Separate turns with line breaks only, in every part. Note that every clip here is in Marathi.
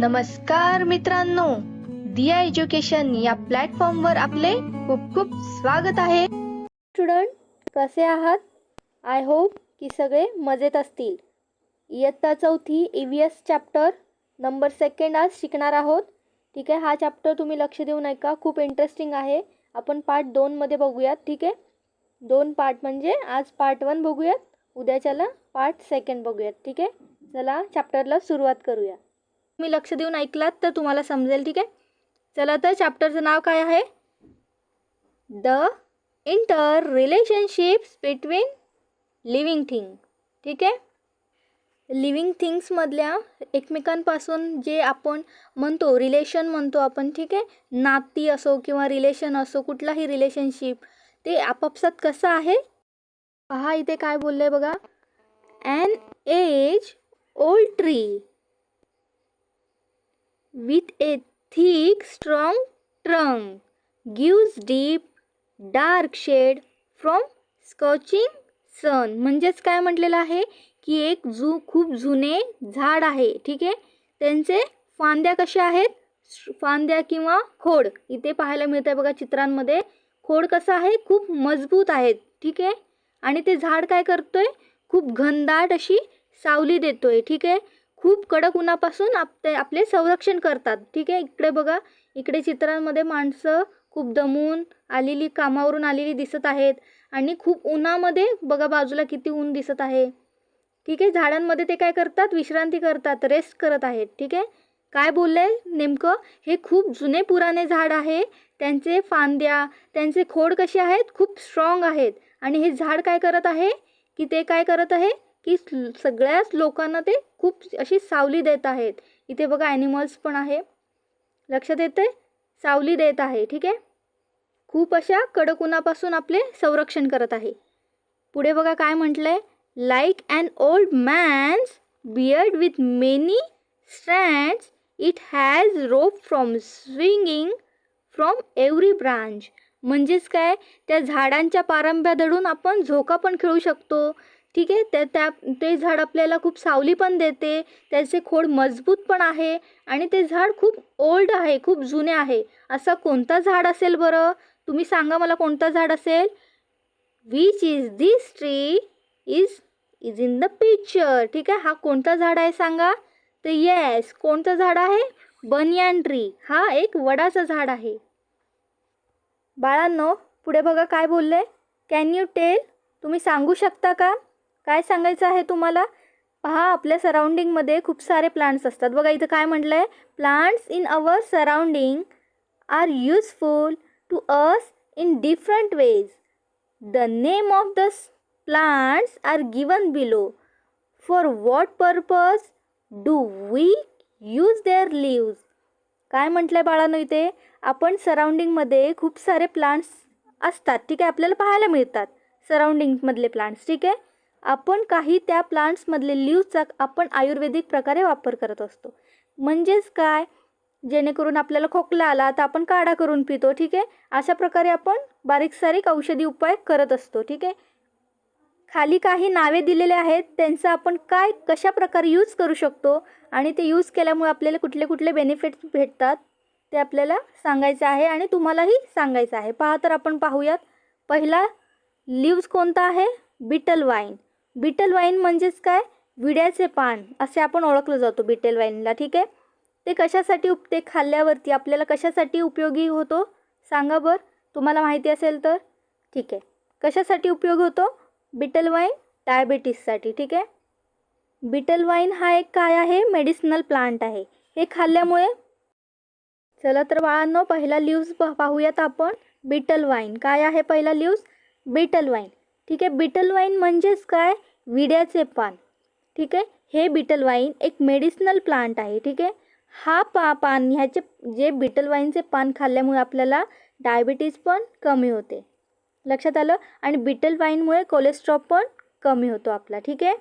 नमस्कार मित्रांनो, दिया एज्युकेशन या प्लॅटफॉर्मवर आपले खूप खूप स्वागत आहे.
स्टुडंट, कसे आहात? आय होप की सगळे मजेत असतील. इयत्ता चौथी EVS चॅप्टर नंबर 2 आज शिकणार आहोत. ठीक आहे, हा चॅप्टर तुम्ही लक्ष देऊन ऐका, खूप इंटरेस्टिंग आहे. आपण पार्ट 2 मध्ये बघूयात. ठीक आहे, 2 पार्ट म्हणजे आज पार्ट 1 बघूयात, उद्याच्याला पार्ट 2 बघूयात. ठीक आहे, चला चॅप्टरला सुरुवात करूया. तुम्ही लक्ष देऊन ऐकलात तर तुम्हाला समजेल. ठीक आहे, चला तर चॅप्टरचं नाव काय आहे? The inter relationships between living thing. ठीक आहे, लिव्हिंग थिंग्समधल्या एकमेकांपासून जे आपण म्हणतो रिलेशन म्हणतो आपण. ठीक आहे, नाती असो किंवा रिलेशन असो, कुठलाही रिलेशनशिप, ते आपापसात कसं आहे पहा. इथे काय बोलले बघा, an age old tree with a thick strong trunk gives deep dark shade from scorching sun. म्हणजेच काय म्हटलेलं आहे की एक खूप जुने झाड आहे. ठीक आहे, त्यांचे फांद्या कशा आहेत, फांद्या किंवा खोड इथे पाहायला मिळत आहे बघा चित्रांमध्ये. खोड कसं आहे, खूप मजबूत आहेत. ठीक आहे, आणि ते झाड काय करतोय, खूप घनदाट अशी सावली देतोय. ठीक आहे, खूप कडक उन्हापासून आपले संरक्षण करतात. ठीक आहे, इकडे बघा, इकडे चित्रांमध्ये माणसं खूप दमून आलेली, कामावरून आलेली दिसत आहेत आणि खूप उन्हामध्ये बघा बाजूला किती ऊन दिसत आहे. ठीक आहे, झाडांमध्ये ते काय करतात, विश्रांती करतात, रेस्ट करत आहेत. ठीक आहे, काय बोललंय नेमकं, हे खूप जुने पुराणे झाड आहे, त्यांचे फांद्या, त्यांचे खोड कसे आहेत, खूप स्ट्रॉंग आहेत. आणि हे झाड काय करत आहे की ते काय करत आहे की सगळ्याच लोकांना ते खूप अशी सावली देत आहेत. इथे बघा ॲनिमल्स पण आहे, लक्षात येते, सावली देत आहे. ठीक आहे, खूप अशा कडक उन्हापासून आपले संरक्षण करत आहे. पुढे बघा काय म्हटलंय, like an old man's beard with many strands it has rope from swinging from every branch. म्हणजेच काय, त्या झाडांच्या पारंब्या धरून आपण झोका पण खेळू शकतो. ठीक आहे, ते झाड आपल्याला खूप सावली पण देते, त्याचे खोड मजबूत पण आहे आणि ते झाड खूप ओल्ड आहे, खूप जुने आहे. असं कोणतं झाड असेल बरं, तुम्ही सांगा मला, कोणतं झाड असेल? Which is this tree is in the picture. ठीक आहे, हा कोणतं झाड आहे सांगा? तर येस, कोणतं झाड आहे? Banyan tree. हा एक वडाचं झाड आहे. बाळांनो, पुढे बघा काय बोलले, कॅन यू टेल, तुम्ही सांगू शकता का, काय सांगायचं आहे तुम्हाला? पहा, आपल्या सराउंडिंगमध्ये खूप सारे प्लांट्स असतात. बघा इथं काय म्हटलं आहे, plants in our surrounding are useful to us in different ways. The name of the plants are given below. For what purpose do we use their leaves. काय म्हटलं आहे बाळांनो, इथे आपण सराउंडिंगमध्ये खूप सारे प्लांट्स असतात. ठीक आहे, आपल्याला पाहायला मिळतात सराउंडिंगमधले प्लांट्स. ठीक आहे, आपण काही त्या प्लांट्समधले लीव्हचा आपण आयुर्वेदिक प्रकारे वापर करत असतो. म्हणजेच काय, जेणेकरून आपल्याला खोकला आला तर आपण काढा करून पितो. ठीक आहे, अशा प्रकारे आपण बारीक सारीक औषधी उपाय करत असतो. ठीक आहे, खाली काही नावे दिलेले आहेत, त्यांचं आपण काय कशा प्रकारे यूज करू शकतो आणि ते यूज केल्यामुळे आपल्याला कुठले कुठले बेनिफिट्स भेटतात ते आपल्याला सांगायचं आहे आणि तुम्हालाही सांगायचं आहे. पहा, तर आपण पाहूयात. पहिला लीव्ज कोणता आहे? Beetle wine. बिटल वाईन म्हणजेच काय, विड्याचे पान असे आपण ओळखलं जातो बिटल वाईनला. ठीक आहे, ते कशासाठी ते खाल्ल्यावरती आपल्याला कशासाठी उपयोगी होतो सांगा बरं, तुम्हाला माहिती असेल तर. ठीक आहे, कशासाठी उपयोग होतो बिटल वाईन? डायबिटीससाठी. ठीक आहे, बिटल वाईन हा एक काय आहे, मेडिसिनल प्लांट आहे. हे खाल्ल्यामुळे, चला तर बाळांनो, पहिला लीव्ज पाहूयात आपण. बिटल वाईन काय आहे, पहिला लीव्ज बिटल वाईन. ठीक आहे, बिटल वाईन म्हणजेच काय, विड्याचे पान. ठीक आहे, हे बिटल वाईन एक मेडिसिनल प्लांट आहे. ठीक आहे, हा पान ह्याचे जे बिटल वाईनचे पान खाल्ल्यामुळे आपल्याला डायबिटीज पण कमी होते, लक्षात आलं, आणि बिटल वाईनमुळे कोलेस्ट्रॉल पण कमी होतो आपला. ठीक आहे,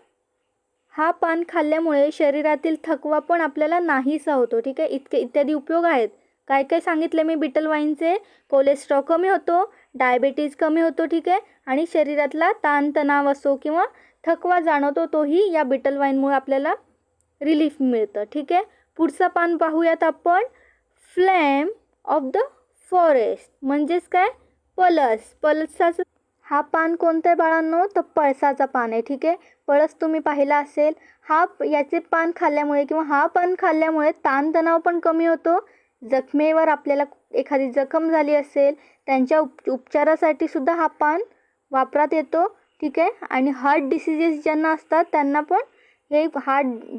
हा पान खाल्ल्यामुळे शरीरातील थकवा पण आपल्याला नाहीसा होतो. ठीक आहे, इत्यादी उपयोग आहेत. काय काय सांगितले मी बिटल वाईनचे? कोलेस्ट्रॉल कमी होतो, डायबिटीज कमी होतो. ठीक आहे, आणि शरीरातला ताणतणाव असो किंवा थकवा जाणवतो तोही या बिटल वाईनमुळे आपल्याला रिलीफ मिळतं. ठीक आहे, पुढचं पान पाहूयात आपण. फ्लेम ऑफ द फॉरेस्ट म्हणजेच काय, पळस. पळसाचं हा पान कोणतं आहे बाळांनो, तर पळसाचा पान आहे. ठीक आहे, पळस तुम्ही पाहिला असेल. याचे पान खाल्ल्यामुळे किंवा हा पान खाल्ल्यामुळे ताणतणाव पण कमी होतो. जखमेवर आपल्याला एखादी जखम झाली असेल त्यांच्या उपचारासाठी सुद्धा हा पान वापरात येतो. ठीक आहे, आणि हार्ट डिसिजेस ज्यांना असतात त्यांना पण हे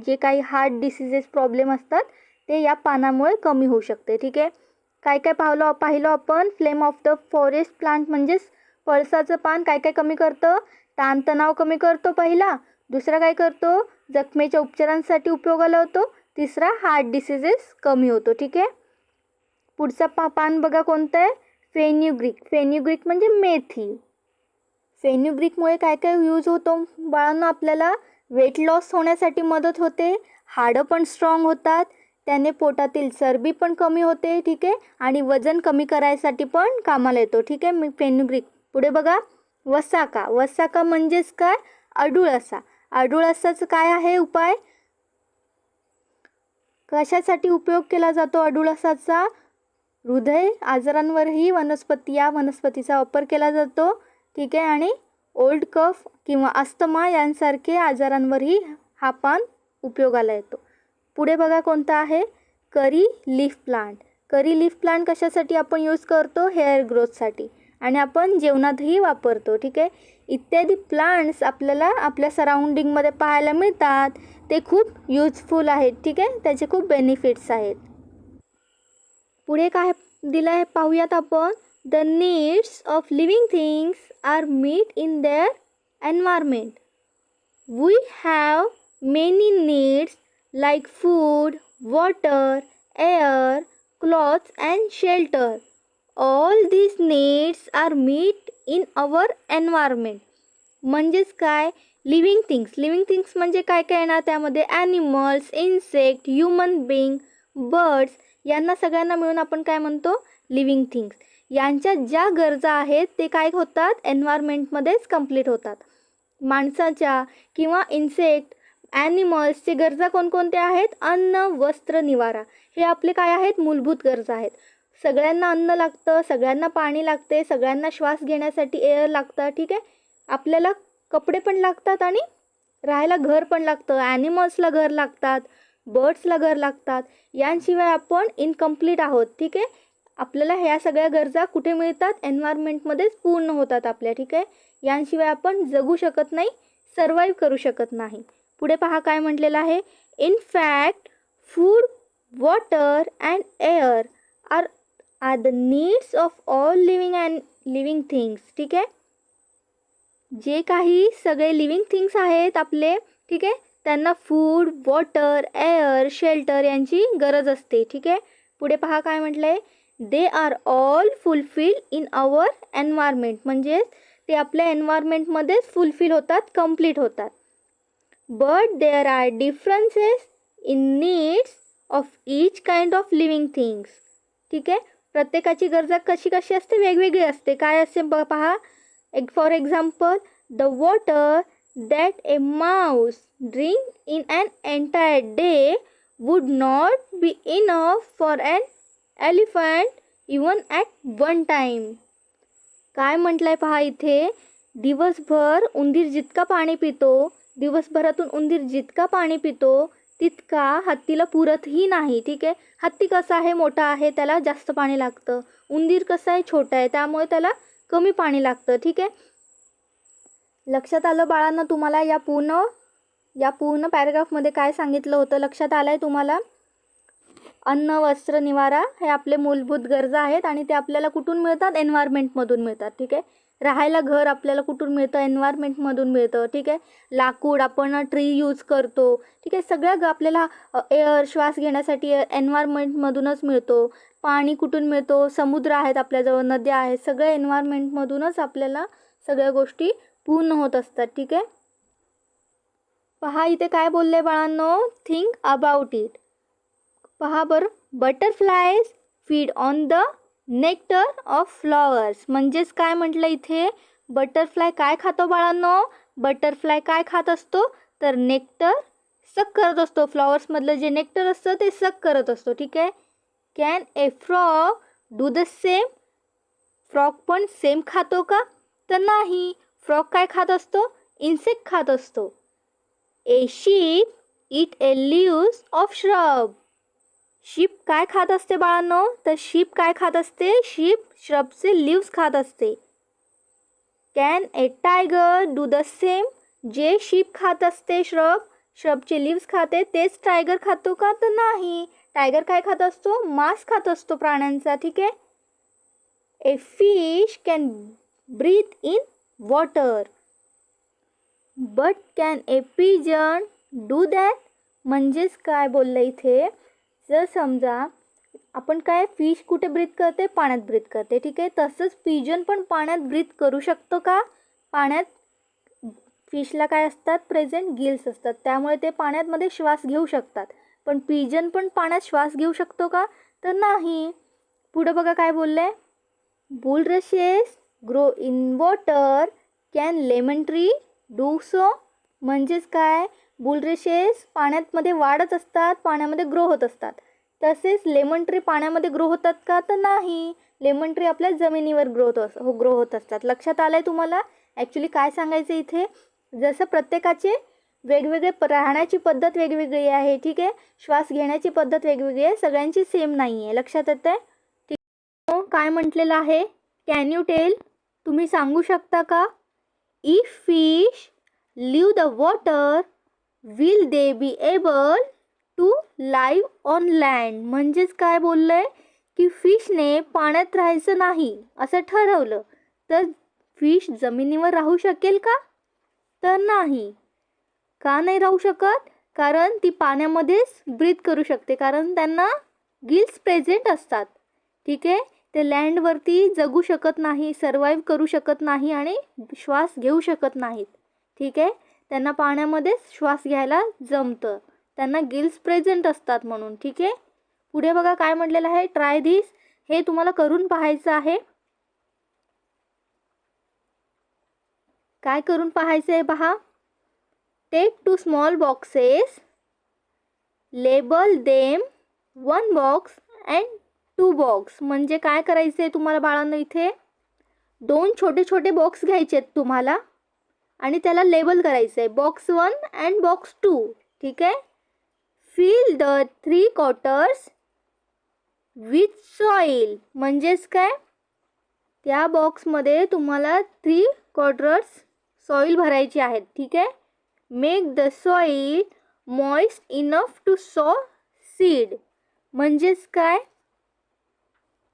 जे काही हार्ट डिसिजेस प्रॉब्लेम असतात ते या पानामुळे कमी होऊ शकते. ठीक आहे, काय काय पाहिलं आपण. Flame of the forest plant म्हणजेच पळसाचं पान काय काय कमी करतं, ताणतणाव कमी करतो पहिला. दुसरा काय करतो, जखमेच्या उपचारांसाठी उपयोगाला होतो. तिसरा, हार्ट डिसिजेस कमी होतो. ठीक आहे, पुढचा पान बघा कोणतं आहे, फेन्यूग्रीक. फेन्यूग्रीक म्हणजे मेथी. फेन्यूग्रीकमुळे काय काय यूज होतो बाळांनो, आपल्याला वेट लॉस होण्यासाठी मदत होते, हाडं पण स्ट्रॉंग होतात, त्याने पोटातील चरबी पण कमी होते. ठीक आहे, आणि वजन कमी करायसाठी पण कामाला येतो. ठीक आहे, फेन्यूग्रीक. पुढे बघा, वसाका. वसाका म्हणजेच काय, अडुळसा. अडुळसाचं काय आहे उपाय, कशासाठी उपयोग केला जातो अडुळसाचा, हृदय आजारांवरही या वनस्पतीचा वापर केला जातो. ठीक आहे, आणि ओल्ड कफ किंवा अस्थमा यांसारखे आजारांवरही हा पान उपयोगाला येतो. पुढे बघा कोणता आहे, करी लीफ प्लांट. करी लीफ प्लांट कशासाठी आपण यूज करतो, हेअर ग्रोथसाठी, आणि आपण जेवणातही वापरतो. ठीक आहे, इत्यादी प्लांट्स आपल्याला आपल्या सराउंडिंगमध्ये पाहायला मिळतात. ते खूप यूजफुल आहेत. ठीक आहे, त्याचे खूप बेनिफिट्स आहेत. पुढे काय दिलं आहे पाहूयात आपण. The needs of living things are meet in their environment. We have many needs like food, water, air, clothes and shelter. All these needs are meet in our environment. म्हणजेच काय, लिव्हिंग थिंग्स म्हणजे काय काय येणार त्यामध्ये, animals, insect, human being, birds, यांना सगळ्यांना मिळून आपण काय म्हणतो, लिव्हिंग थिंग्स. यांच्या ज्या गरजा आहेत ते काय होतात, एन्व्हायरमेंटमध्येच कंप्लीट होतात. माणसाच्या किंवा इन्सेक्ट, ॲनिमल्सची गरजा कोणकोणत्या आहेत, अन्न, वस्त्र, निवारा. हे आपले काय आहेत, मूलभूत गरजा आहेत. सगळ्यांना अन्न लागतं, सगळ्यांना पाणी लागते, सगळ्यांना श्वास घेण्यासाठी एअर लागतं. ठीक आहे, आपल्याला कपडे पण लागतात आणि राहायला घर पण लागतं. ॲनिमल्सला घर लागतात, बर्ड्सला घर लागतात. यांशिवाय आपण इनकम्प्लीट आहोत. ठीक आहे, आपल्याला ह्या सगळ्या गरजा कुठे मिळतात, एन्व्हायरमेंटमध्येच पूर्ण होतात आपल्या. ठीक आहे, यांशिवाय आपण जगू शकत नाही, सर्वाईव्ह करू शकत नाही. पुढे पहा काय म्हटलेलं आहे. In fact food, water and air are the needs of all living things. ठीक आहे, जे काही सगळे लिव्हिंग थिंग्स आहेत आपले, ठीक आहे, त्यांना फूड, वॉटर, एअर, शेल्टर यांची गरज असते. ठीक आहे, पुढे पहा काय म्हटलं आहे. They are all fulfilled in our environment. म्हणजेच ते आपल्या एन्व्हायरमेंटमध्येच फुलफिल होतात, कंप्लीट होतात. But there are differences in needs of each kind of living things. ठीक आहे, प्रत्येकाची गरजा कशी असते, वेगवेगळी असते. काय असते पहा, for example, the water that a mouse drink in an entire day would not be enough for an elephant even at one time. काय म्हटलं आहे पहा इथे, दिवसभर उंदीर जितका पाणी पितो, दिवसभरातून उंदीर जितका पाणी पितो तितका हत्तीला पुरतही नाही. ठीक आहे, हत्ती कसा आहे, मोठा आहे, त्याला जास्त पाणी लागतं. उंदीर कसा आहे, छोटा आहे, त्यामुळे त्याला कमी पाणी लागतं. ठीक आहे, लक्षात आलं बाळांना तुम्हाला या पूर्ण पॅराग्राफमध्ये काय सांगितलं होतं, लक्षात आलं आहे तुम्हाला. अन्न, वस्त्र, निवारा हे आपले मूलभूत गरजा आहेत आणि ते आपल्याला कुठून मिळतात, एन्व्हायरमेंटमधून मिळतात. ठीक आहे, राहायला घर आपल्याला कुठून मिळतं, एन्व्हायरमेंटमधून मिळतं. ठीक आहे, लाकूड आपण ट्री यूज करतो. ठीक आहे, सगळं आपल्याला एअर, श्वास घेण्यासाठी एन्व्हायरमेंटमधूनच मिळतो. पाणी कुठून मिळतो, समुद्र आहेत आपल्याजवळ, नद्या आहेत, सगळं एन्व्हायरमेंटमधूनच आपल्याला सगळ्या गोष्टी पूर्ण होत असतात. ठीक आहे, पहा इथे काय बोलले बाळांनो, थिंक अबाउट इट. पहा बरं, butterflies feed on the nectar of flowers. म्हणजेच काय म्हटलं इथे, बटरफ्लाय काय खातो बाळांनो, बटरफ्लाय काय खात असतो, तर नेक्टर, सक करत असतो. फ्लॉवर्समधलं जे नेक्टर असतं ते सक करत असतो. ठीक आहे. Can A frog do the same? Frog पण सेम खातो का? तर नाही. फ्रॉग काय खात असतो? इन्सेक्ट खात असतो. A sheep eat a leaves of shrub. Sheep काय खात असते बाळांनो? तर शीप काय खात असते? शीप श्रबचे लीव्स खात असते. Can A tiger do the same? जे शीप खात असते श्रबचे लीव्स खाते तेच टायगर खातो का? तर नाही. टायगर काय खात असतो? मांस खात असतो प्राण्यांचा. ठीक आहे. A fish can breathe in water but can a pigeon do that? म्हणजेच काय बोललं इथे, जर समजा आपण काय फिश कुठे ब्रीथ करते? पाण्यात ब्रीथ करते. ठीक आहे. तसंच पिजन पण पाण्यात ब्रीथ करू शकतो का? पाण्यात फिशला काय असतात? प्रेझेंट गिल्स असतात. त्यामुळे ते पाण्यामध्ये श्वास घेऊ शकतात. पण पिजन पण पाण्यात श्वास घेऊ शकतो का? तर नाही. पुढे बघा काय बोललंय. Bulrushes grow in water can lemon tree do so? म्हणजेच काय? बुलरशेस पाण्यामध्ये वाढत असतात, पाण्यामध्ये ग्रो होत असतात. तसेच लेमन ट्री पाण्यामध्ये ग्रो होतात का? तर नाही. लेमन ट्री आपल्या जमिनीवर ग्रो होत असतात. लक्षात आलंय तुम्हाला? ॲक्च्युली काय सांगायचं इथे, जसं प्रत्येकाचे वेगवेगळे राहण्याची पद्धत वेगवेगळी आहे. ठीक आहे. श्वास घेण्याची पद्धत वेगवेगळी आहे. सगळ्यांची सेम नाही आहे. लक्षात येतं आहे? ठीक. काय म्हटलेलं आहे? Can you tell? तुम्ही सांगू शकता का? If fish leave the water will they be able to live on land? म्हणजेच काय बोललंय की फिशने पाण्यात राहायचं नाही असं ठरवलं तर फिश जमिनीवर राहू शकेल का? तर नाही. का नाही राहू शकत? कारण ती पाण्यामध्येच ब्रीथ करू शकते, कारण त्यांना गिल्स प्रेझेंट असतात. ठीक आहे. ते लँडवरती जगू शकत नाही, सर्वाईव्ह करू शकत नाही आणि श्वास घेऊ शकत नाहीत. ठीक आहे. त्यांना पाण्यामध्येच श्वास घ्यायला जमतं, त्यांना गिल्स प्रेझेंट असतात म्हणून. ठीक आहे. पुढे बघा काय म्हटलेलं आहे. Try this. हे तुम्हाला करून पाहायचं आहे. काय करून पाहायचं आहे पहा. Take 2 small boxes, label them 1 box and 2 box. म्हणजे काय करायचं आहे तुम्हाला बाळांनो, इथे 2 छोटे छोटे बॉक्स घ्यायचे आहेत तुम्हाला आणि त्याला लेबल करायचं आहे. Box 1 and box 2. ठीक आहे. Fill the 3 quarters with soil. म्हणजेच काय? त्या बॉक्समध्ये तुम्हाला 3 क्वार्टर्स सॉईल भरायची आहेत. ठीक आहे. Make the soil moist enough to sow seed. म्हणजेच काय?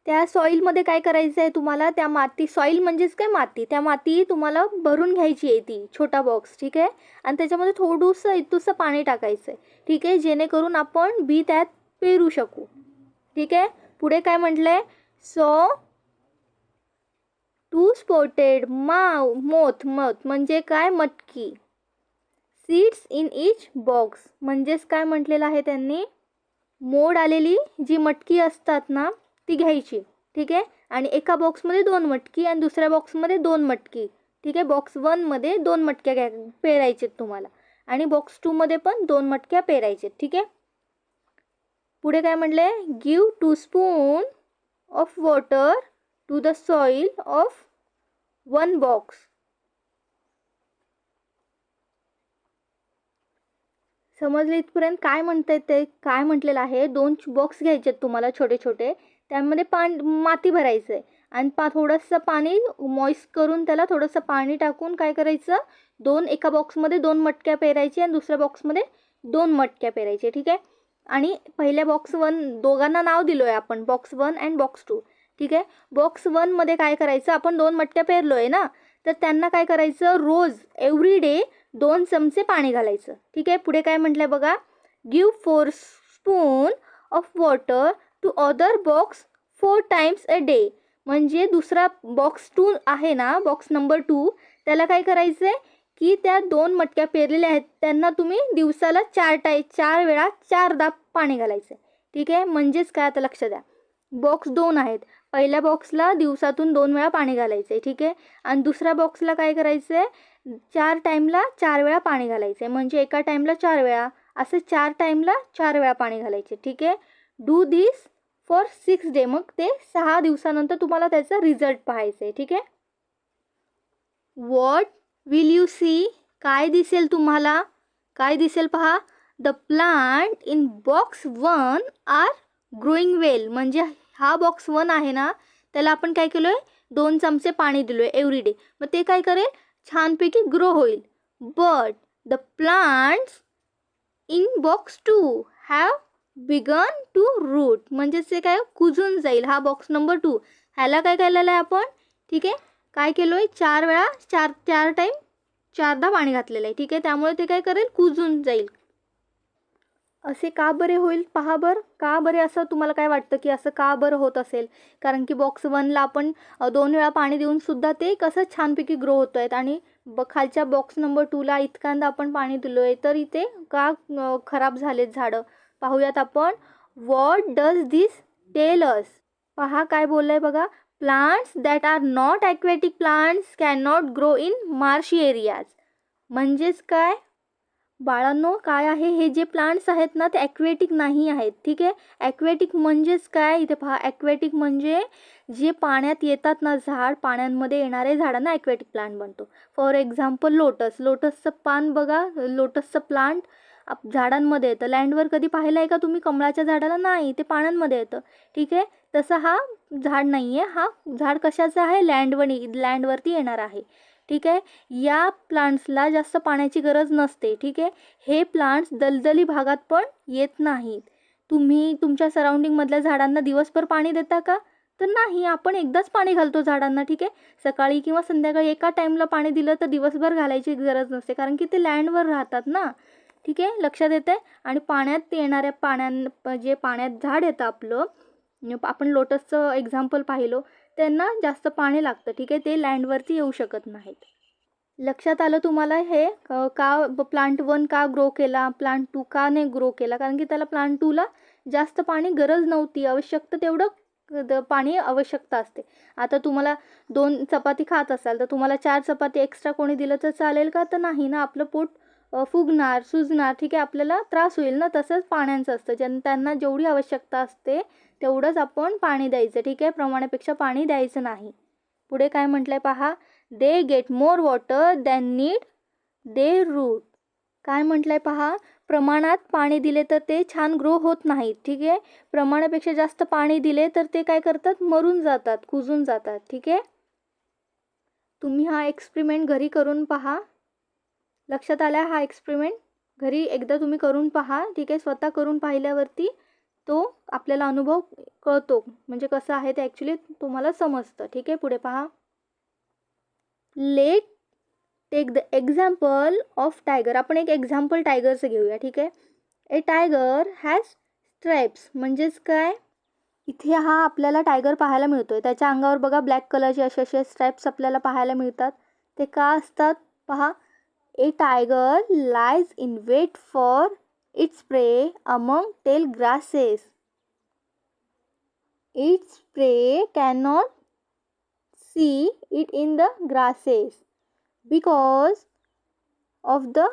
त्या सॉईलमध्ये काय करायचं आहे तुम्हाला, त्या माती, सॉईल म्हणजेच काय? माती. त्या माती तुम्हाला भरून घ्यायची आहे, ती छोटा बॉक्स. ठीक आहे. आणि त्याच्यामध्ये थोडंसं इतुसं पाणी टाकायचं आहे. ठीक आहे. जेणेकरून आपण बी त्यात पेरू शकू. ठीक आहे. पुढे काय म्हटलं आहे. सो 2 स्पॉटेड मोथ म्हणजे काय? मटकी. Seeds in each box. म्हणजेच काय म्हटलेलं आहे त्यांनी, मोड आलेली जी मटकी असतात ना ती घ्यायची. ठीक आहे. आणि एका बॉक्समध्ये 2 मटकी आणि दुसऱ्या बॉक्समध्ये 2 मटकी. ठीक आहे. बॉक्स 1मध्ये 2 मटक्या पेरायचे तुम्हाला आणि बॉक्स 2मध्ये पण 2 मटक्या पेरायचे. ठीक आहे. पुढे काय म्हटले. Give 2 spoon of water to the soil of 1 box. समजले इथपर्यंत? काय म्हणतायत ते, काय म्हटलेलं आहे. 2 बॉक्स घ्यायचे आहेत तुम्हाला छोटे छोटे, त्यामध्ये माती भरायचं आहे आणि थोडंसं पाणी मॉइस्ट करून त्याला थोडंसं पाणी टाकून काय करायचं, एका बॉक्समध्ये 2 मटक्या पेरायची आणि दुसऱ्या बॉक्समध्ये 2 मटक्या पेरायचे. ठीक आहे. आणि पहिल्या बॉक्स 1 दोघांना नाव दिलो आहे आपण, बॉक्स 1 अँड बॉक्स 2. ठीक आहे. बॉक्स 1मध्ये काय करायचं, आपण 2 मटक्या पेरलो आहे ना, तर त्यांना काय करायचं, रोज एव्हरी डे 2 चमचे पाणी घालायचं. ठीक आहे. पुढे काय म्हटलं बघा. Give 4 spoon of water to other box 4 times a day. म्हणजे दुसरा बॉक्स 2 आहे ना, बॉक्स नंबर 2, त्याला काय करायचं आहे की त्या 2 मटक्या पेरलेल्या आहेत त्यांना तुम्ही दिवसाला 4 वेळा 4दा पाणी घालायचं आहे. ठीक आहे. म्हणजेच काय, आता लक्ष द्या. बॉक्स 2 आहेत. पहिल्या बॉक्सला दिवसातून 2 वेळा पाणी घालायचं आहे. ठीक आहे. आणि दुसऱ्या बॉक्सला काय करायचं आहे, 4 टाईमला 4 वेळा पाणी घालायचं आहे. म्हणजे एका टाईमला 4 वेळा असं 4 टाईमला 4 वेळा पाणी घालायचे. ठीक आहे. Do this for 6 day. मग ते 6 दिवसानंतर तुम्हाला त्याचा रिझल्ट पाहायचा आहे. ठीक आहे. What will you see. काय दिसेल तुम्हाला? काय दिसेल पहा. The plant in box 1 are growing well. म्हणजे हा बॉक्स 1 आहे ना, त्याला आपण काय केलं आहे, 2 चमचे पाणी दिलो आहे एव्हरी डे. मग ते काय करेल, छानपैकी ग्रो होईल. But the plants in box 2 have begun to root. म्हणजेच ते काय कुजून जाईल. हा बॉक्स नंबर 2 ह्याला काय केलेलं आहे आपण. ठीक आहे. काय केलं आहे, 4 वेळा 4 टाईम 4दा पाणी घातलेलं आहे. ठीक आहे. त्यामुळे ते काय करेल, कुजून जाईल. असे का बरे होईल पहा बरं. का बरे असं तुम्हाला काय वाटतं की असं का बरं होत असेल? कारण की बॉक्स 1ला आपण 2 वेळा पाणी देऊन सुद्धा ते कसं छानपैकी ग्रो होत आहेत आणि खालच्या बॉक्स नंबर 2ला इतक्यांदा आपण पाणी दिलो आहे तर इथे का खराब झालेत झाडं. पाहूयात आपण. What does this tell us. पहा काय बोललं आहे बघा. Plants that are not aquatic plants can not grow in marshy areas. म्हणजेच काय बाळांनो, काय आहे, हे जे प्लांट्स आहेत ना ते ॲक्वॅटिक नाही आहेत. ठीक आहे. ॲक्वॅटिक म्हणजेच काय, इथे पहा. ॲक्वॅटिक म्हणजे जे पाण्यात येतात ना झाड, पाण्यांमध्ये येणारे झाडांना ॲक्वॅटिक प्लांट बनतो. For example lotus. लोटसचं पान बघा, लोटसचं प्लांट झाडांमध्ये येतं. लँडवर कधी पाहिलं आहे का तुम्ही कमळाच्या झाडाला? नाही, ते पाण्यामध्ये येतं. ठीक आहे. तसं हा झाड नाही आहे. हा झाड कशाचं आहे, लँडवरती येणार आहे. ठीक आहे. या प्लांट्सला जास्त पाण्याची गरज नसते. ठीक आहे. हे प्लांट्स दलदली भागात पण येत नाहीत. तुम्ही तुमच्या सराउंडिंगमधल्या झाडांना दिवसभर पाणी देता का? तर नाही. आपण एकदाच पाणी घालतो झाडांना. ठीक आहे. सकाळी किंवा संध्याकाळी एका टाईमला पाणी दिलं तर दिवसभर घालायची गरज नसते, कारण की ते लँडवर राहतात ना. ठीक आहे. लक्षात येते. आणि पाण्यात येणाऱ्या जे पाण्यात झाड येतं आपलं, आपण लोटसचं एक्झाम्पल पाहिलं, त्यांना जास्त पाणी लागतं. ठीक आहे. ते लँडवरती येऊ शकत नाहीत. लक्षात आलं तुम्हाला हे का प्लांट 1 का ग्रो केला, प्लांट 2 का नाही ग्रो केला? कारण की त्याला प्लांट 2ला जास्त पाणी गरज नव्हती. आवश्यकता तेवढं पाणी आवश्यकता असते. आता तुम्हाला 2 चपाती खात असाल तर तुम्हाला 4 चपाती एक्स्ट्रा कोणी दिलं तर चालेल का? तर नाही ना. आपलं पोट फुगणार, सुजणार. ठीक आहे. आपल्याला त्रास होईल ना. तसंच पाण्याचं असतं. त्यांना जेवढी आवश्यकता असते तेवढंच आपण पाणी द्यायचं. ठीक आहे. प्रमाणापेक्षा पाणी द्यायचं नाही. पुढे काय म्हटलंय पहा. They get more water than need they root. काय म्हटलंय पहा. प्रमाणात पाणी दिले तर ते छान ग्रो होत नाहीत. ठीक आहे. प्रमाणापेक्षा जास्त पाणी दिले तर ते काय करतात, मरून जातात, कुजून जातात. ठीक आहे. तुम्ही हा एक्सपेरिमेंट घरी करून पहा. लक्षात आला हा एक्सपेरिमेंट? घरी एकदा तुम्ही करून पहा. ठीक आहे. स्वतः करून पाहिल्यावरती तो आपल्याला अनुभव कळतो, म्हणजे कसं आहे ते ॲक्च्युली तुम्हाला समजतं. ठीक आहे. पुढे पहा. Let take the example of tiger. आपण एक एक्झाम्पल टायगरचं घेऊया. ठीक आहे. A tiger has stripes. म्हणजेच काय, इथे हा आपल्याला टायगर पाहायला मिळतोय. त्याच्या अंगावर बघा ब्लॅक कलरचे असे स्ट्राइप्स आपल्याला पाहायला मिळतात. ते का असतात पहा. A tiger lies in wait for its prey among tall grasses. Its prey cannot see it in the grasses because of the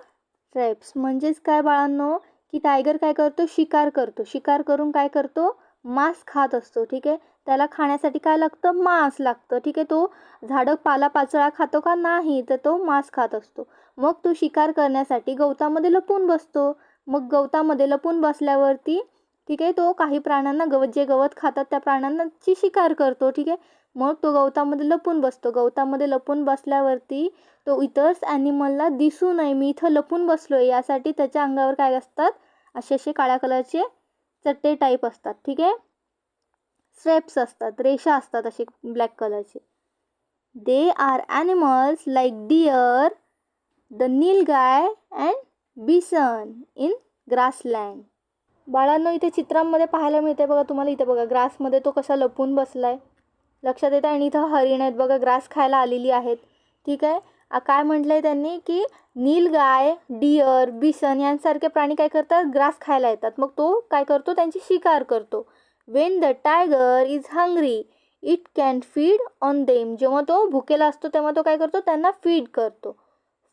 traps. म्हणजेच काय बाळांनो, की टायगर काय करतो, शिकार करतो. शिकार करून काय करतो, मांस खात असतो. ठीक आहे. त्याला खाण्यासाठी काय लागतं, मांस लागतं. ठीक आहे. तो झाडं पालापाचोळा खातो का? नाही, तर तो मांस खात असतो. मग तो शिकार करण्यासाठी गवतामध्ये लपून बसतो. मग गवतामध्ये लपून बसल्यावरती ठीक आहे, तो काही प्राण्यांना जे गवत खातात त्या प्राण्यांची शिकार करतो. ठीक आहे. मग तो गवतामध्ये लपून बसतो. गवतामध्ये लपून बसल्यावरती तो इतर ॲनिमलला दिसू नये, मी इथं लपून बसलो आहे, यासाठी त्याच्या अंगावर काय असतात, असे काळ्या कलरचे चट्टे टाईप असतात. ठीक आहे. स्ट्रेप्स असतात, रेषा असतात असे ब्लॅक कलरचे. There are animals like deer, the nilgai and bison in grassland. बाळांनो, इथे चित्रांमध्ये पाहायला मिळते बघा तुम्हाला. इथे बघा ग्रासमध्ये तो कसा लपून बसलाय. लक्षात येतं. आणि इथं हरिण आहेत बघा, ग्रास खायला आलेली आहेत. ठीक आहे. काय म्हटलं आहे त्यांनी, की नीलगाय, डिअर, बिसन यांसारखे प्राणी काय करतात, ग्रास खायला येतात. मग तो काय करतो, त्यांची शिकार करतो. Wien the tiger is hungry it can feed on them. जेव्हा तो भुकेला असतो तेव्हा तो काय करतो, त्यांना फीड करतो.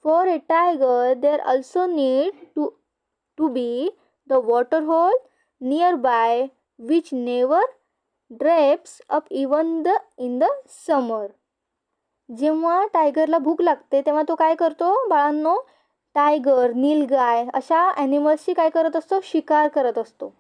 For a tiger there also need to to be the water hole near by which never dries up even in the summer. जेव्हा टायगरला भूक लागते तेव्हा तो काय करतो बाळांनो, टायगर, नीलगाय अशा ॲनिमल्सची काय करत असतो, शिकार करत असतो.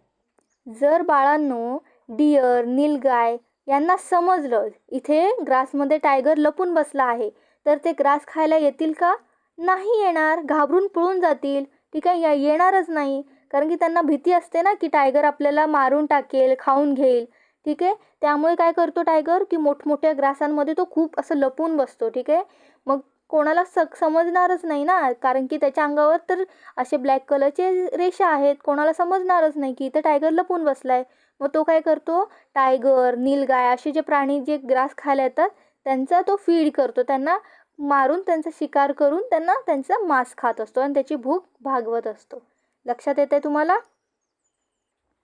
जर बाळांनो डिअर, नीलगाय यांना समजलं इथे ग्रासमध्ये टायगर लपून बसला आहे, तर ते ग्रास खायला येतील का? नाही येणार, घाबरून पळून जातील. ठीक आहे, येणारच नाही, कारण की त्यांना भीती असते ना की टायगर आपल्याला मारून टाकेल, खाऊन घेईल. ठीक आहे, त्यामुळे काय करतो टायगर की मोठमोठ्या ग्रासांमध्ये तो खूप असं लपून बसतो. ठीक आहे, मग कोणाला समजणारच नाही ना, कारण की त्याच्या अंगावर तर असे ब्लॅक कलरचे रेषा आहेत, कोणाला समजणारच नाही की इथे टायगर लपून बसलाय. मग तो काय करतो, टायगर, नीलगाय असे जे प्राणी जे ग्रास खायला येतात त्यांचा तो फीड करतो, त्यांना मारून त्यांचा शिकार करून त्यांना त्यांचा मांस खात असतो आणि त्याची भूक भागवत असतो. लक्षात येते तुम्हाला?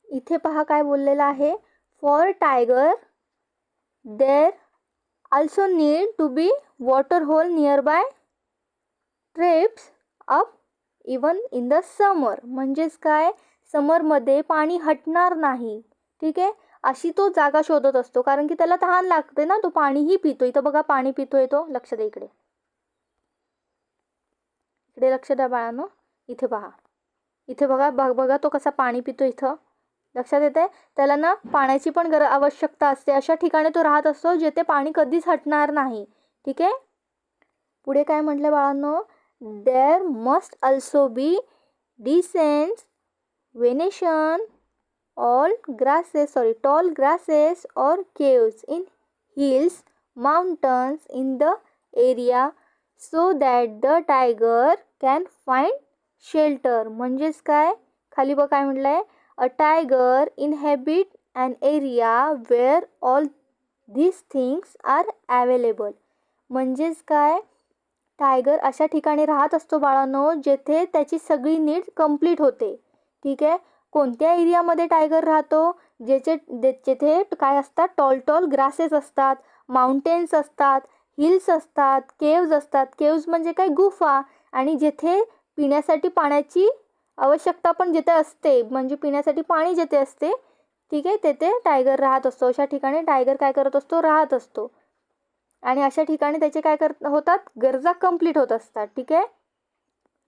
इथे पहा काय बोललेलं आहे, for tiger there also need to be water hole nearby trips up even in the summer. म्हणजेच काय, समरमध्ये पाणी हटणार नाही. ठीक आहे, अशी तो जागा शोधत असतो, कारण की त्याला तहान लागते ना, तो पाणीही पितो. इथं बघा पाणी पितोय तो, लक्ष द्या इकडे, इकडे लक्ष द्या बाळांनो, इथे पहा, इथे बघा बघा तो कसा पाणी पितो. इथं लक्षात येते, त्याला ना पाण्याची पण आवश्यकता असते. अशा ठिकाणी तो राहत असतो जेथे पाणी कधीच हटणार नाही. ठीक आहे, पुढे काय म्हटलं बाळांनो, there must also be dense vegetation tall grasses or caves in hills, mountains in the area so that the tiger can find shelter. म्हणजेच काय, खाली बघ काय म्हटलंय, a tiger inhabit an area where all these things are available. म्हणजेच काय, टायगर अशा ठिकाणी राहत असतो बाळांनो जेथे त्याची सगळी नीड कंप्लीट होते. ठीक आहे, कोणत्या एरियामध्ये टायगर राहतो, जेथे काय असतात, टॉल ग्रासेस असतात, माउंटेन्स असतात, हिल्स असतात, केव्ज असतात. केव्ज म्हणजे काय, गुफा, आणि जेथे पिण्यासाठी पाण्याची आवश्यकता पण जिथे असते, म्हणजे पिण्यासाठी पाणी जिथे असते. ठीक आहे, तेथे टायगर राहत असतो. अशा ठिकाणी टायगर काय करत असतो, राहत असतो, आणि अशा ठिकाणी त्याचे काय होतात, गरजा कंप्लीट होत असतात. ठीक आहे,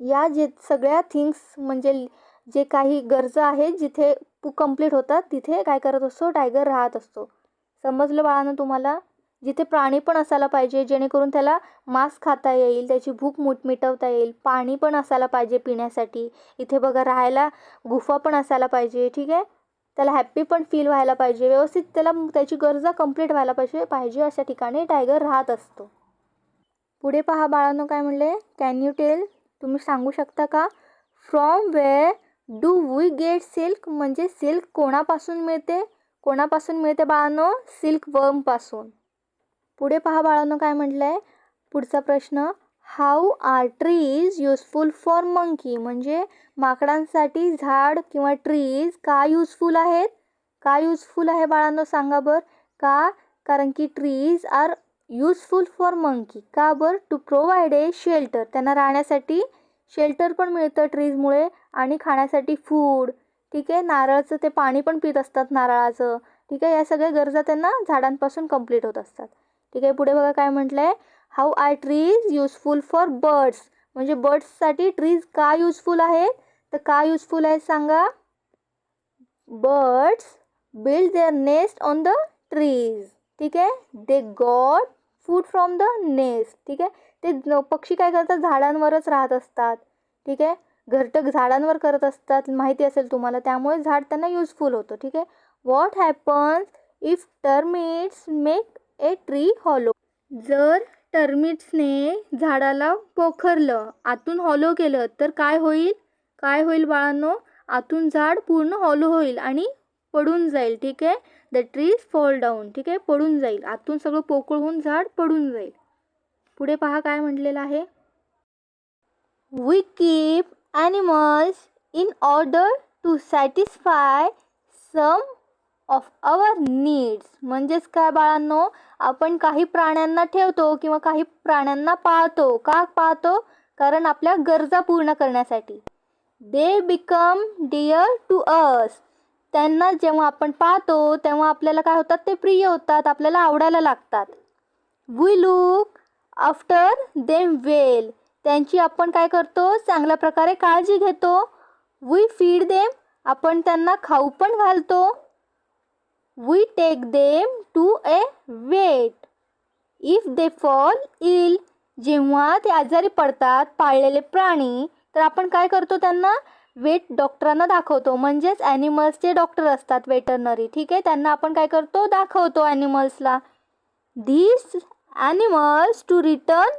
या जे सगळ्या थिंग्स म्हणजे जे काही गरजा आहेत जिथे कंप्लीट होतात तिथे काय करत असतो, टायगर राहत असतो. समजलं बाळांनो तुम्हाला? जिथे प्राणी पण असायला पाहिजे जेणेकरून त्याला मांस खाता येईल, त्याची भूक मिटवता येईल, पाणी पण असायला पाहिजे पिण्यासाठी. इथे बघा राहायला गुफा पण असायला पाहिजे. ठीक आहे, त्याला हॅप्पी पण फील व्हायला पाहिजे, व्यवस्थित त्याला त्याची गरजा कंप्लीट व्हायला पाहिजे. अशा ठिकाणी टायगर राहत असतो. पुढे पहा बाळांनो काय म्हणले, कॅन यू टेल, तुम्ही सांगू शकता का, from where do we get silk. म्हणजे सिल्क कोणापासून मिळते, कोणापासून मिळते बाळांनो, सिल्क वर्म पासून. पुढे पहा बाळांनो काय म्हटलंय, पुढचा प्रश्न, how are trees useful for monkey. म्हणजे माकडांसाठी झाड किंवा ट्रीज का युजफुल आहेत, का युजफुल आहे बाळांनो सांगा बरं. का, कारण की trees are useful for monkey. का बरं, टू प्रोव्हाइड ए शेल्टर, त्यांना राहण्यासाठी शेल्टर पण मिळतं ट्रीजमुळे, आणि खाण्यासाठी फूड. ठीक आहे, नारळाचं ते पाणी पण पित असतात नारळाचं. ठीक आहे, या सगळ्या गरजा त्यांना झाडांपासून कंप्लीट होत असतात. ठीक आहे, पुढे बघा काय म्हटलंय, how are trees useful for birds. म्हणजे बर्ड्ससाठी ट्रीज का युजफुल आहेत, तर का युजफुल आहेत सांगा. Birds build their nest on the trees. ठीक आहे, they got food from the nest. ठीक आहे, ते पक्षी काय करतात, झाडांवरच राहत असतात. ठीक आहे, घरटं झाडांवर करत असतात, माहिती असेल तुम्हाला, त्यामुळे झाड त्यांना युजफुल होतं. ठीक आहे, what happens if termites make a tree hollow. जर टर्मिट्सने झाडाला पोखरलं, आतून हॉलो केलं, तर काय होईल, काय होईल बाळांनो, आतून झाड पूर्ण हॉलो होईल आणि पडून जाईल. ठीक आहे, द ट्रीज फॉल डाऊन. ठीक आहे, पडून जाईल, आतून सगळं पोकळ होऊन झाड पडून जाईल. पुढे पहा काय म्हटलेलं आहे, we keep animals in order to satisfy some of our needs. म्हणजेच काय बाळांनो, आपण काही प्राण्यांना ठेवतो किंवा काही प्राण्यांना पाळतो. का पाळतो, कारण आपल्या गरजा पूर्ण करण्यासाठी. They become dear to us. त्यांना जेव्हा आपण पाहतो तेव्हा आपल्याला काय होतात, ते प्रिय होतात, आपल्याला आवडायला लागतात. We look after them well. त्यांची आपण काय करतो, चांगल्या प्रकारे काळजी घेतो. We feed them. आपण त्यांना खाऊ पण घालतो. We take them to a vet if they fall ill. जेव्हा ते आजारी पडतात पाळलेले प्राणी, तर आपण काय करतो, त्यांना वेट डॉक्टरांना दाखवतो. म्हणजेच ॲनिमल्सचे डॉक्टर असतात, वेटरनरी. ठीक आहे, त्यांना आपण काय करतो, दाखवतो ॲनिमल्सला. This animals to return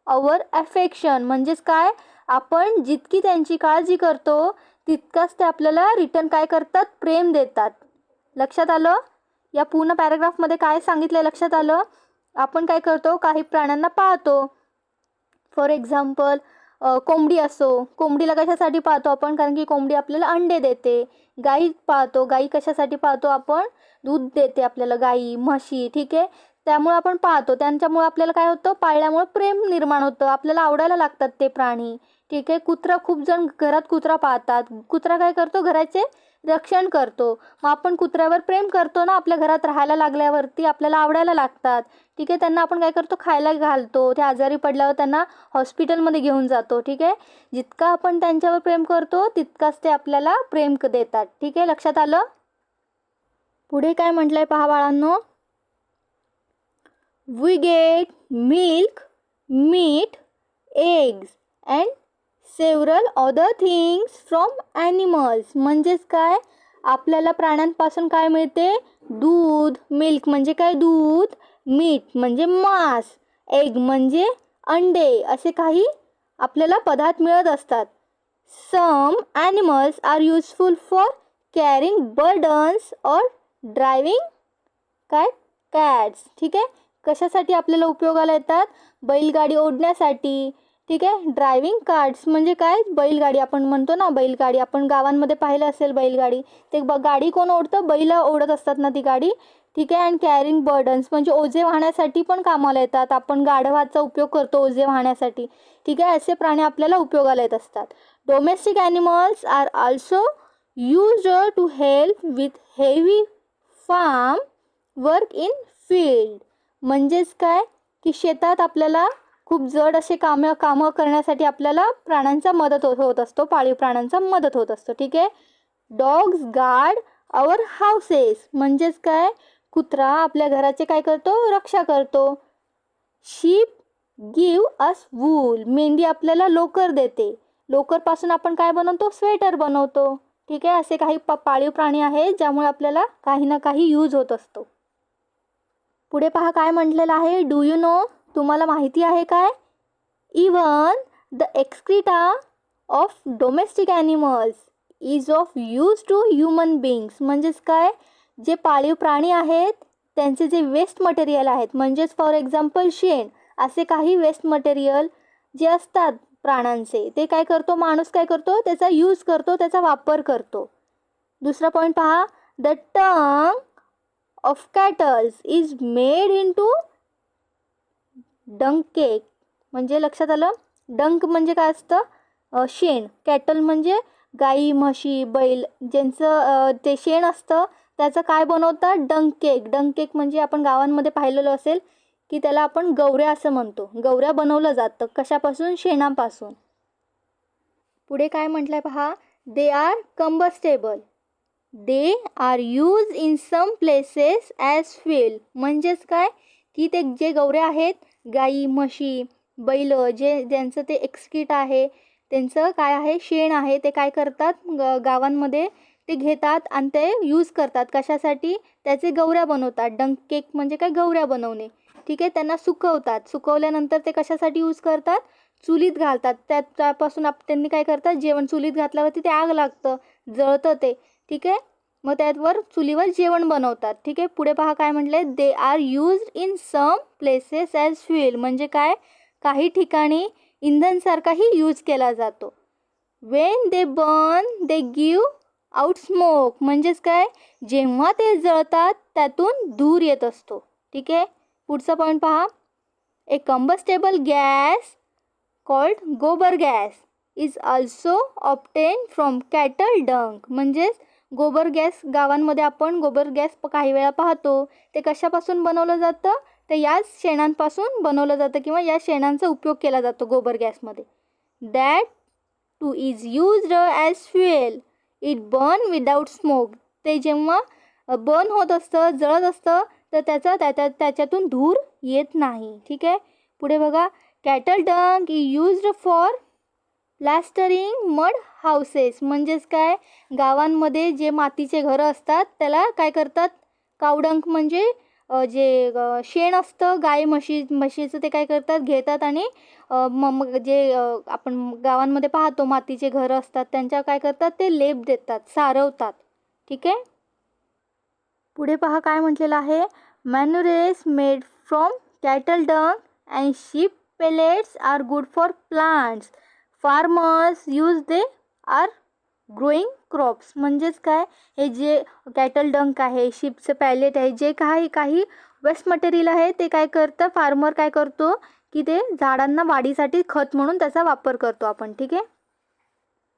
our affection. म्हणजेच काय, आपण जितकी त्यांची काळजी करतो तितकंच ते आपल्याला रिटर्न काय करतात, प्रेम देतात. लक्षात आलं? या पूर्ण पॅराग्राफमध्ये काय सांगितलं लक्षात आलं? आपण काय करतो, काही प्राण्यांना पाहतो. फॉर एक्झाम्पल कोंबडी असो, कोंबडीला कशासाठी पाहतो आपण, कारण की कोंबडी आपल्याला अंडे देते. गाई पाहतो, गाई कशासाठी पाहतो आपण, दूध देते आपल्याला गाई, म्हशी. ठीक आहे, त्यामुळे आपण पाहतो. त्यांच्यामुळे आपल्याला काय होतं, पाळल्यामुळे प्रेम निर्माण होतं, आपल्याला आवडायला लागतात ते प्राणी. ठीक आहे, कुत्रा, खूप जण घरात कुत्रा पाहतात. कुत्रा काय करतो, घराचे रक्षण करतो. मग आपण कुत्र्यावर प्रेम करतो ना, आपल्या घरात राहायला लागल्यावरती आपल्याला आवडायला लागतात. ठीक आहे, त्यांना आपण काय करतो, खायला घालतो. ते आजारी पडल्यावर त्यांना हॉस्पिटलमध्ये घेऊन जातो. ठीक आहे, जितका आपण त्यांच्यावर प्रेम करतो तितकाच ते आपल्याला प्रेम देतात. ठीक आहे, लक्षात आलं? पुढे काय म्हटलं आहे पहा बाळांनो. We get milk, meat, eggs and several other things from animals. म्हणजेच काय, आपल्याला प्राण्यांपासून काय मिळते, दूध. मिल्क म्हणजे काय, दूध. मीट म्हणजे मांस. एग म्हणजे अंडे. असे काही आपल्याला पदार्थ मिळत असतात. Some animals are useful for carrying burdens और ड्रायव्हिंग काय कॅट्स. ठीक आहे, कशासाठी आपल्याला उपयोगाला येतात, बैलगाडी ओढण्यासाठी. ठीक आहे, ड्रायव्हिंग कार्ट्स म्हणजे काय, बैलगाडी आपण म्हणतो ना, बैलगाडी आपण गावांमध्ये पाहिलं असेल बैलगाडी. ते गाडी कोण ओढतं, बैल ओढत असतात ना ती गाडी. ठीक आहे, अँड कॅरिंग बर्डन्स म्हणजे ओझे वाहण्यासाठी पण कामाला येतात. आपण गाढवाचा उपयोग करतो ओझे वाहण्यासाठी. ठीक आहे, असे प्राणी आपल्याला उपयोगाला येत असतात. Domestic animals are also used to help with heavy farm work in field. म्हणजेच काय, की शेतात आपल्याला खूप जड असे कामं करण्यासाठी आपल्याला प्राण्यांचा मदत होत असतो, पाळीव प्राण्यांचा मदत होत असतो. ठीक आहे, डॉग्स गार्ड आवर हाऊसेस. म्हणजेच काय, कुत्रा आपल्या घराचे काय करतो, रक्षा करतो. Ship give us wool. मेंढी आपल्याला लोकर देते. लोकरपासून आपण काय बनवतो, स्वेटर बनवतो. ठीक आहे, असे काही पाळीव प्राणी आहेत ज्यामुळे आपल्याला काही ना काही यूज होत असतो. पुढे पहा काय म्हटलेलं आहे. Do you know. तुम्हाला माहिती आहे काय, even the excreta of domestic animals is of use to human beings. म्हणजेच काय, जे पाळीव प्राणी आहेत त्यांचे जे वेस्ट मटेरियल आहेत, म्हणजेच फॉर एक्झाम्पल शेण, असे काही वेस्ट मटेरियल जे असतात प्राण्यांचे, ते काय करतो माणूस, काय करतो, त्याचा यूज करतो, त्याचा वापर करतो. दुसरा पॉईंट पहा. The tongue of cattles is made into डंक केक. म्हणजे लक्षात आलं, डंक म्हणजे काय असतं, शेण. कॅटल म्हणजे गाई, म्हशी, बैल, ज्यांचं ते शेण असतं त्याचं काय बनवतात, डंक केक. डंक केक म्हणजे आपण गावांमध्ये पाहिलेलं असेल की त्याला आपण गवऱ्या असं म्हणतो. गवऱ्या बनवलं जातं कशापासून, शेणापासून. पुढे काय म्हटलंय पहा. They are combustible. They are use in some places as fuel. म्हणजेच काय, की ते जे गवऱ्या आहेत, गाई, म्हशी, बैल, ज्यांचं ते एक्सक्रीट आहे, त्यांचं काय आहे, शेण आहे, ते काय करतात, गावांमध्ये ते घेतात आणि ते यूज करतात. कशासाठी, त्याचे गवऱ्या बनवतात. डंक केक म्हणजे काय, गवऱ्या बनवणे. ठीक आहे, त्यांना सुकवतात. सुकवल्यानंतर ते कशासाठी यूज करतात, चुलीत घालतात. त्यापासून त्यांनी काय करतात, जेवण चुलीत घातल्यावरती ते आग लागतं, जळतं ते. ठीक आहे, मग त्यावर चुलीवर जेवण बनवतात. ठीक आहे, पुढे पहा काय म्हटले. They are used in some places as fuel. म्हणजे काय, काही ठिकाणी इंधनसारखाही यूज केला जातो. When they burn they give out smoke. म्हणजेच काय, जेव्हा ते जळतात त्यातून धूर येत असतो. ठीक आहे, पुढचा पॉईंट पहा. A combustible gas called gobar gas is also obtained from cattle dung. म्हणजेच गोबर गॅस, गावांमध्ये आपण गोबर गॅस काही वेळा पाहतो. ते कशापासून बनवलं जातं? तर याच शेणांपासून बनवलं जातं किंवा या शेणांचा उपयोग केला जातो गोबर गॅसमध्ये. That too is used as fuel. It burn without smoke. ते जेव्हा बर्न होत असतं, जळत असतं, तर त्याच्यातून धूर येत नाही. ठीक आहे. पुढे बघा, cattle dung is used for plastering mud houses. म्हणजेच काय, गावांमध्ये जे मातीचे घरं असतात त्याला काय करतात, कावडंक म्हणजे जे शेण असतं म्हशीचं ते काय करतात, घेतात आणि मग जे आपण गावांमध्ये पाहतो मातीचे घरं असतात त्यांच्या काय करतात, ते लेप देतात, सारवतात. ठीक आहे. पुढे पहा काय म्हटलेलं आहे, manures made from cattle dung and sheep pellets are good for plants. Farmers use they are growing crops. म्हणजेच काय, हे जे कॅटल डंक आहे, शीपचं पॅलेट आहे, जे काही वेस्ट मटेरियल आहे ते काय करतं, फार्मर काय करतो की ते झाडांना वाढीसाठी खत म्हणून त्याचा वापर करतो आपण. ठीक आहे.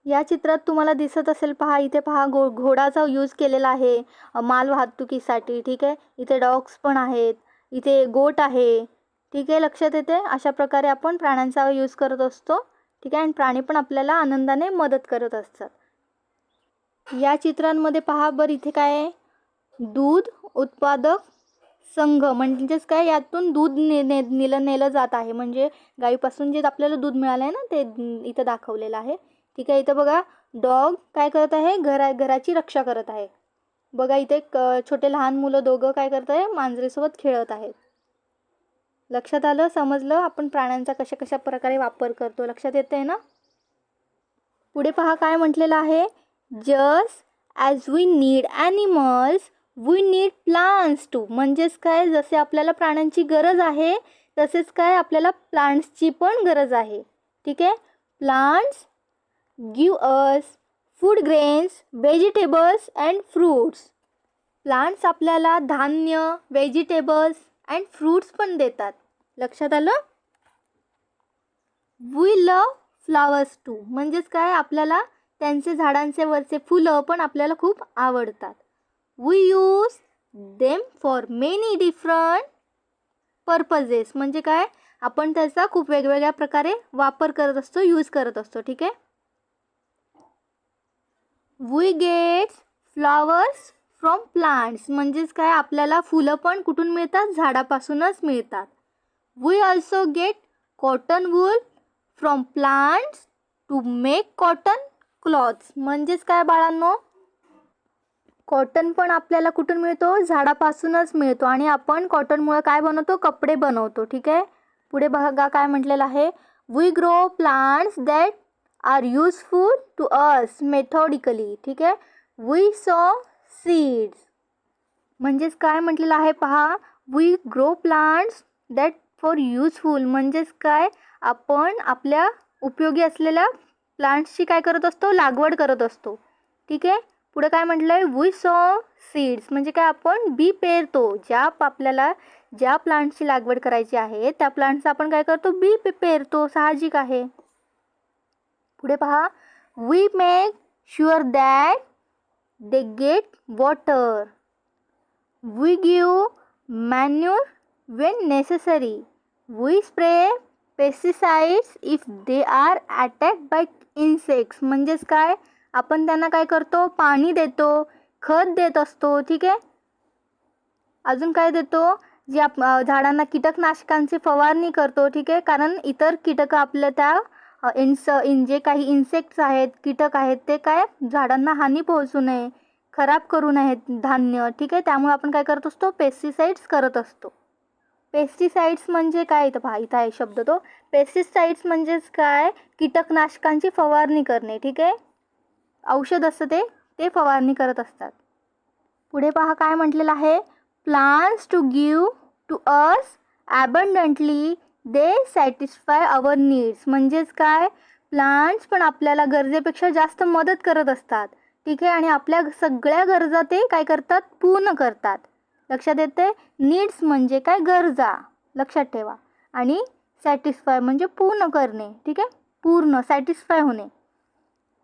या चित्रात तुम्हाला दिसत असेल, पहा इथे पहा घोडाचा यूज केलेला आहे माल वाहतुकीसाठी. ठीक आहे. इथे डॉग्स पण आहेत, इथे गोट आहे. ठीक आहे, लक्षात येते. अशा प्रकारे आपण प्राण्यांचा यूज करत असतो. ठीक आहे. आणि प्राणी पण आपल्याला आनंदाने मदत करत असतात. या चित्रांमध्ये पहा बरं, इथे काय आहे, दूध उत्पादक संघ. म्हणजेच काय, यातून दूध नेलं जात आहे. म्हणजे गाईपासून जे आपल्याला दूध मिळालं आहे ना, ते इथं दाखवलेलं आहे. ठीक आहे. इथं बघा, डॉग काय करत आहे, घराची रक्षा करत आहे. बघा इथे छोटे लहान मुलं दोघं काय करत आहे, मांजरीसोबत खेळत आहेत. लक्षात आलं, समजलं आपण प्राण्यांचा कशा प्रकारे वापर करतो. लक्षात येते ना. पुढे पहा काय म्हटलेलं आहे, just as we need animals we need plants too. म्हणजेच काय, जसे आपल्याला प्राण्यांची गरज आहे तसेच काय आपल्याला प्लांट्सची पण गरज आहे. ठीक आहे. Plants give us food grains, vegetables and fruits. Plants आपल्याला धान्य, व्हेजिटेबल्स अँड फ्रूट्स पण देतात. लक्षात आलं. We love flowers too. म्हणजेच काय, आपल्याला त्यांचे झाडांचे वरचे फुलं पण आपल्याला खूप आवडतात. We use them for many different purposes. म्हणजे काय, आपण त्याचा खूप वेगवेगळ्या प्रकारे वापर करत असतो, यूज करत असतो. ठीक आहे. We get flowers from plants. म्हणजेच काय, आपल्याला फुलं पण कुठून मिळतात, झाडापासूनच मिळतात. We also get cotton wool from plants to make cotton clothes. म्हणजेच काय बाळांनो, कॉटन पण आपल्याला कुठून मिळतो, झाडापासूनच मिळतो. आणि आपण कॉटनमुळे काय बनवतो, कपडे बनवतो. ठीक आहे. पुढे बघा काय म्हटलेलं आहे, we grow plants that are useful to us methodically. ठीक आहे. वी सॉ सीड्स. म्हणजेच काय म्हटलेलं आहे पहा, we grow plants that for useful. म्हणजेच काय, आपण आपल्या उपयोगी असलेल्या प्लांट्सची काय करत असतो, लागवड करत असतो. ठीक आहे. पुढे काय म्हटलं आहे, वी सॉ सीड्स. म्हणजे काय, आपण बी पेरतो. आपल्याला ज्या प्लांट्सची लागवड करायची आहे त्या प्लांट्सचा आपण काय करतो, बी पेरतो. साहजिक आहे. पुढे पहा, we make sure that they get water. We give manure when necessary. We spray pesticides if they are attacked by insects. म्हणजेच काय, आपण त्यांना काय करतो, पाणी देतो, खत देत असतो. ठीक आहे. अजून काय देतो, जे झाडांना कीटकनाशकांची फवारणी करतो. ठीक आहे. कारण इतर कीटक आपल्या त्या जे काही इन्सेक्ट्स आहेत, कीटक आहेत, ते काय झाडांना हानी पोहोचू नये, खराब करू नयेत धान्य. ठीक आहे. त्यामुळे आपण काय करत असतो, पेस्टिसाइड्स करत असतो. पेस्टिसाइड्स म्हणजे काय, इथं पहा, इथं आहे शब्द तो. पेस्टिसाइड्स म्हणजेच काय, कीटकनाशकांची फवारणी करणे. ठीक आहे. औषध असतं ते फवारणी करत असतात. पुढे पहा काय म्हटलेलं आहे, plants too give to us abundantly they satisfy our needs. म्हणजेच काय, प्लांट्स पण आपल्याला गरजेपेक्षा जास्त मदत करत असतात. ठीक आहे. आणि आपल्या सगळ्या गरजा ते काय करतात, पूर्ण करतात. लक्षात येते. नीड्स म्हणजे काय, गरजा. लक्षात ठेवा. आणि सॅटिस्फाय म्हणजे पूर्ण करणे. ठीक आहे. पूर्ण, सॅटिस्फाय होणे.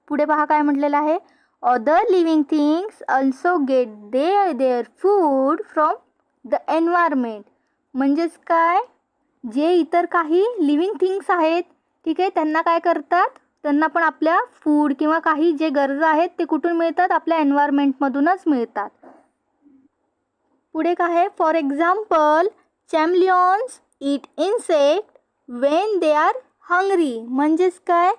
पुढे पहा काय म्हटलेलं आहे, other living things also get their food from the environment. म्हणजेच काय, जे इतर काही लिव्हिंग थिंग्स आहेत, ठीक आहे, त्यांना काय करतात, त्यांना पण आपल्या फूड किंवा काही जे गरजा आहेत ते कुठून मिळतात, आपल्या एन्व्हायरमेंटमधूनच मिळतात. पुढे काय आहे, for example chameleons eat insect when they are hungry. म्हणजेच काय,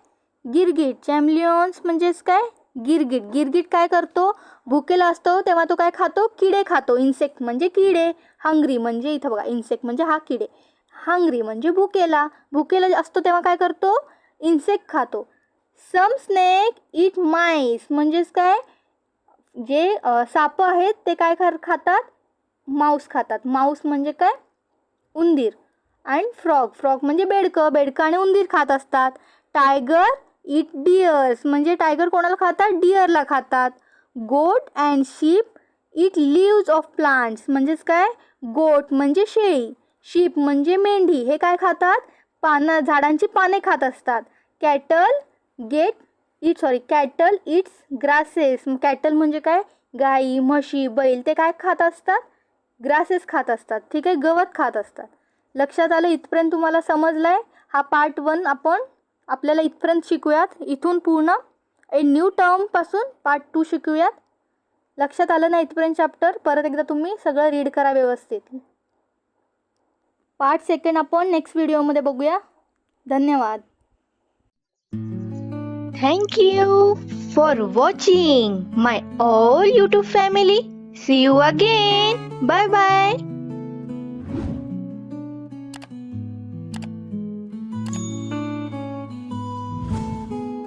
गिरगिट. चॅम्लिऑन्स म्हणजेच काय, गिरगिट. गिरगिट काय करतो, भुकेला असतो तेव्हा तो काय खातो, किडे खातो. इन्सेक्ट म्हणजे किडे, हंग्री म्हणजे इथं बघा इन्सेक्ट म्हणजे हा किडे, हंग्री म्हणजे भुकेला. भुकेला असतो तेव्हा काय करतो, इन्सेक्ट खातो. सम स्नेक ईट माईस. म्हणजेच काय, जे साप आहेत ते काय खातात, माऊस खातात. माऊस म्हणजे काय, उंदीर. And frog. फ्रॉग म्हणजे बेडकं. बेडकं आणि उंदीर खात असतात. टायगर ईट डिअर्स. म्हणजे टायगर कोणाला खातात, डिअरला खातात. गोट and ship eat leaves of plants. म्हणजेच काय, गोट म्हणजे शेळी, शीप म्हणजे मेंढी, हे काय खातात, झाडांची पाने खात असतात. Cattle cattle it's grasses. Cattle म्हणजे काय, गाई, म्हशी, बैल, ते काय खात असतात, ग्रासेस खात असतात. ठीक आहे, गवत खात असतात. लक्षात आलं, इथपर्यंत तुम्हाला समजलंय. हा पार्ट 1 आपल्याला इथपर्यंत शिकूयात. इथून पूर्ण ए न्यू टर्म पासून पार्ट 2 शिकूयात. लक्षात आलं ना इथपर्यंत चॅप्टर. परत एकदा तुम्ही सगळं रीड करा व्यवस्थित. पार्ट 2 आपण नेक्स्ट व्हिडिओमध्ये बघूया. धन्यवाद.
Thank you for watching my all YouTube family. See you again. Bye bye.